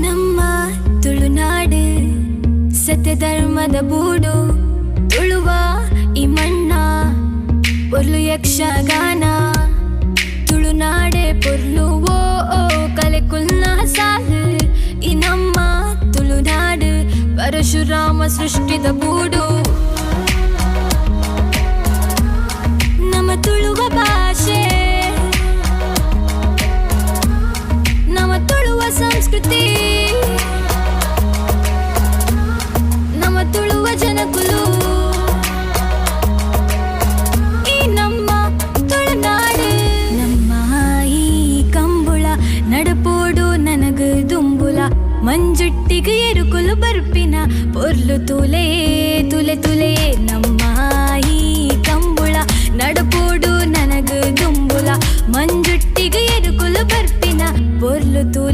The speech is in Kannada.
ನಮ್ಮ ತುಳುನಾಡು ಸತ್ಯ ಧರ್ಮದ ಬೂಡು ತುಳುವ ಈ ಮಣ್ಣ ಪೊರ್ಲು ಯಕ್ಷಗಾನ ತುಳುನಾಡೆ ಪೊರ್ಲು ಓ ಕಲೆ ಕುಲ್ನ ಸಾಲು ಈ ನಮ್ಮ ತುಳುನಾಡು ಪರಶುರಾಮ ಸೃಷ್ಟಿದ ಬೂಡು ನಮ್ಮ ತುಳುವ ಭಾಷೆ ನಮ್ಮ ತುಳುವ ಸಂಸ್ಕೃತಿ ನಮ್ಮ ತುಳುವ ಜನಕುಲು ಈ ನಮ್ಮ ತುಳುನಾಡು ನಮ್ಮ ಈ ಕಂಬುಳ ನಡಪೋಡು ನನಗ ದುಂಬುಲ ಮಂಜುಟ್ಟಿಗೆ ಎರುಕುಲು ಬರ್ಪಿನ ಪೊರ್ಲು ತುಲೆ ತುಲೆ ತುಲೆ ನಮ್ಮ ಈ ಕಂಬುಳ ನಡಪೋಡು ನನಗ ದುಂಬುಲ ಮಂಜುಟ್ಟಿಗೆ ಎರುಕುಲು ಬರ್ಪಿನ ಪೊರ್ಲು ತುಲೆ